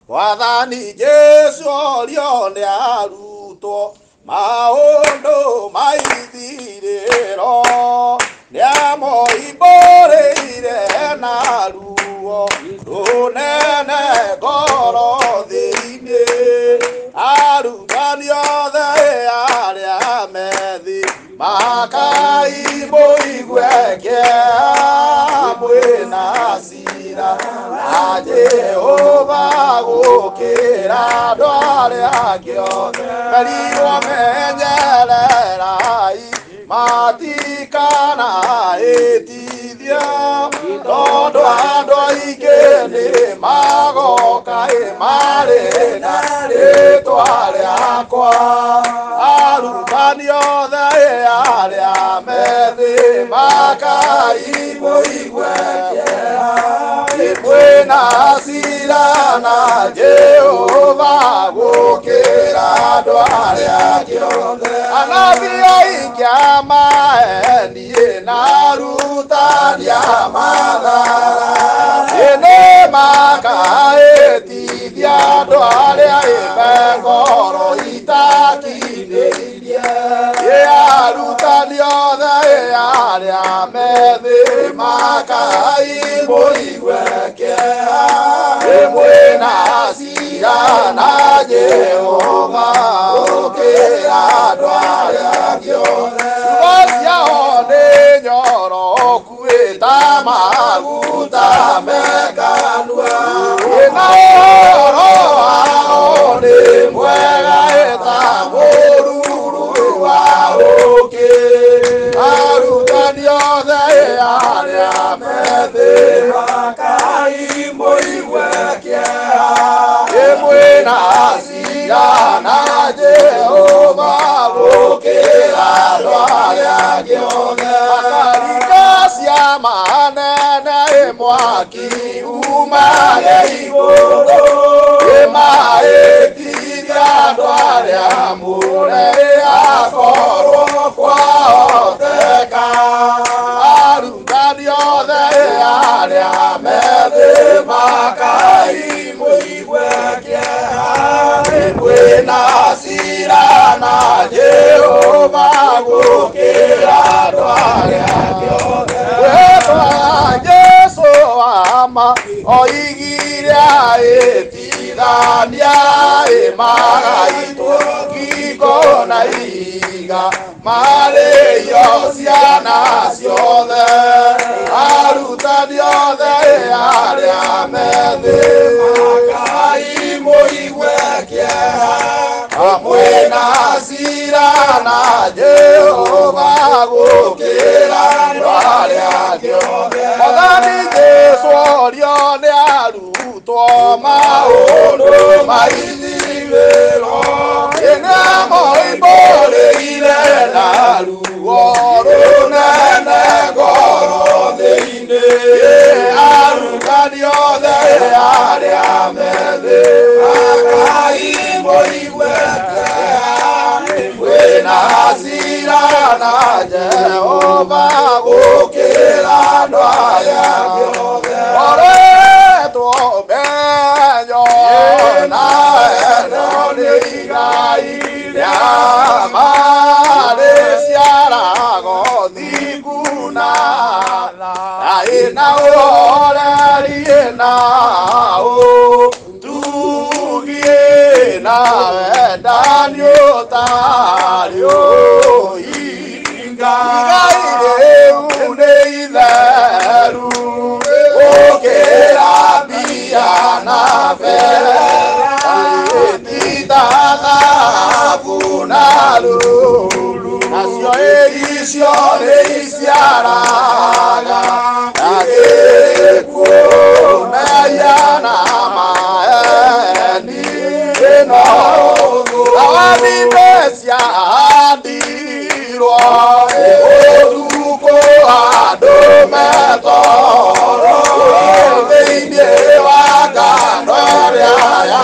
Wathani Jesu lione aruto maundu maithiriro niamo iboreire na ruo runene ngoro thiini arutani othe aria methi makai muigue kĩeha mwĩna cira na Jehova gũkĩra andũ arĩa angĩ othe merirwo menyererai matikanahĩtithie tondũ andũ aingĩ nĩ magoka marĩ na rĩĩtwa rĩakwa arutani othe arĩa methi makai mũigue kĩeha mwĩna cira na Jehova gũkĩra andũ arĩa angĩ othe anabii aingĩ a maheeni na arutani a mathara nĩ makahĩtithia andũ arĩa me ngoro itakinĩirie arutani othe arĩa methi makai mũigue kĩeha mwĩna cira na Jehova gũkĩra andũ arĩa angĩ othe ciugo ciao nĩ nyoroku ta maguta mekanua na ũhoro wao nĩ mwega ta mũruru wa ũũkĩ arutani othe arĩa methi makai mũigue kĩeha mwĩna cira na Jehova gũkĩra andũ arĩa angĩ othe makarika cia manene mwaki umage igũrũ mahĩtithia andũ arĩa amũre akorwo kwahoteka arutani othe arĩa methi makai mũigue kĩeha mwĩna cira na Jehova gũkĩra andũ arĩa angĩ othe rĩĩtwa Jesũ ama oigire ahĩtithania magaitwo ngingo na ihiga marĩo ciana ciothe arutani othe arĩa methi makai mũigue kĩeha mwĩna cira na Jehova gũkĩra andũ arĩa angĩ othe Mwathani Jesũ orio nĩ arutwo maũndũ maithirĩro nĩamoimbũrĩire na ruo runene ngoro thĩinĩ arutani othe arĩa methi makai mũigue kĩeha mwĩna cira na Jehova gũkĩra andũ arĩa angĩ othe oretwo menyo na endo nĩ igai rĩa marĩ ciarago thingu na ĩna ũhoreri ĩna ũtugi ĩna wendani ũtarĩ ũhinga igai rĩu nĩ itheru gũkĩra mbia na fedha ti ta thahabu na lulu nacio icio nĩ iciaraga na gĩkuũ meya na maheeni ĩno thawani nĩ ciahandirwo ũtukũ andũ metoro thĩinĩ wa ngano ĩrĩa ya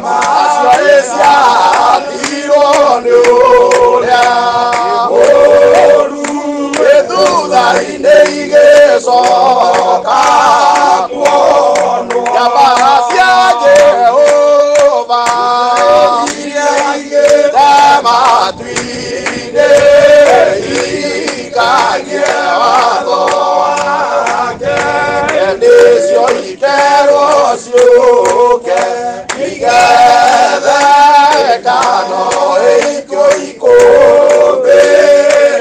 ma acio iciahandirwo nĩ ũrĩa mũũru thutha-inĩ igĩcoka kuonwo nyambaga cia Jehova ikerwo ciũke igethe kano ikũ ikũmbĩ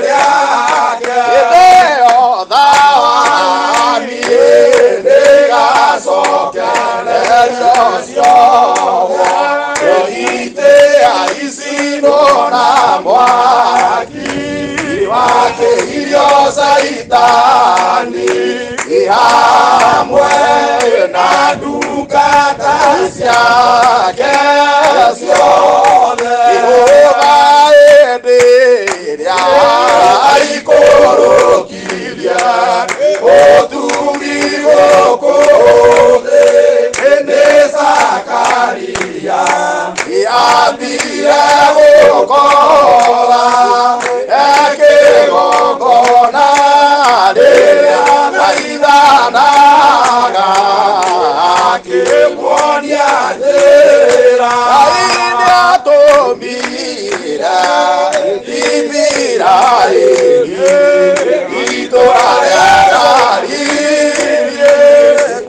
rĩake ĩtheo thawani ndĩgacokererio ciothe itĩa icinwo na mwaki wakĩgirio Saitani ihamwe na ndungata ciake ciothe Jehova hĩndĩ ĩrĩa aikũrũkirie ũtugi gũkũ thĩ nĩ Zakaria ambire gũkora ekĩgongona rĩrĩa maithanaga akĩmuonia njĩra Ngai nĩatũmire Isiraeli itũũra rĩa Galili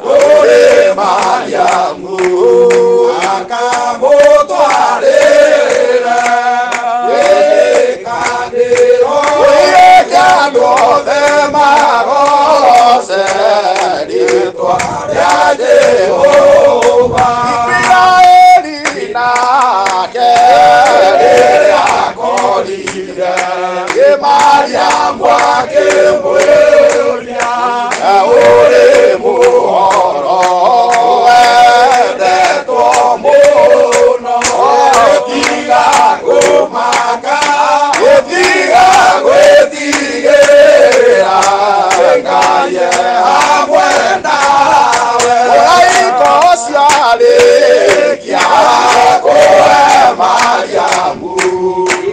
kũrĩ Mariamu akamũtwarĩra gĩkandĩro gĩkĩ andũ othe magoce rĩĩtwa rĩa Jehova Isiraeli nake rĩrĩa akorire Mariamu akĩmũũria ũrĩ mũhoro wendetwo mũno tiga kũmaka tiga gwĩtigĩra Ngai hamwe nawe mũraika ũcio arĩkia kũhe Mariamu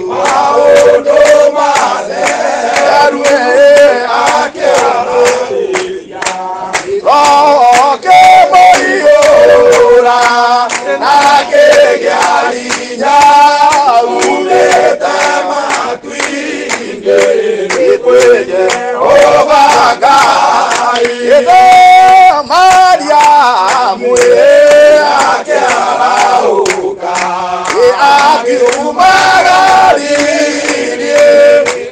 maũndũ matheru akĩarĩria Roho akĩmũiyũra na akĩgĩa hinya umĩte matu-inĩ kwĩ Jehova Ngai Mariamu akĩarahũka akiuma Galili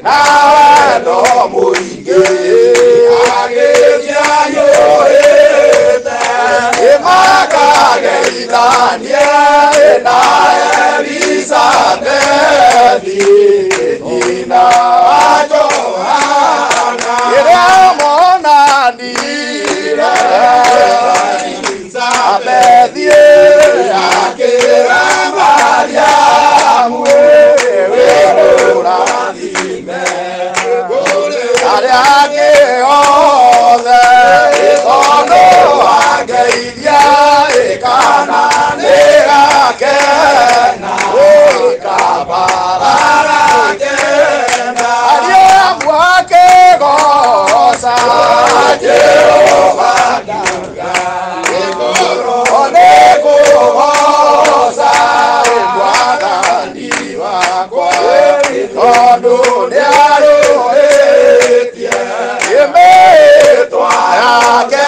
na wendo mũingĩ agĩthiĩ ayũĩte makageithania na Elisabethi nyina wa Johana rĩrĩa monanire Elisabethi akĩra Mariamu wĩrũrathime arĩa angĩ othe tondũ wangeithia ĩkana nĩ gakena ĩkambarara kena Mariamu akĩgoca Jehova ngiuga nĩ kũgoca Mwathani wakwa tondũ nĩarũĩtie mĩĩtwa yake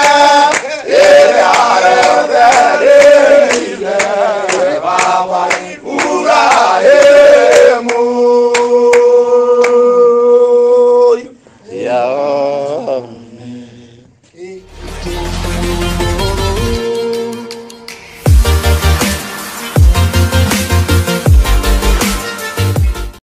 ĩrĩa ethereire baba Ibrahimu.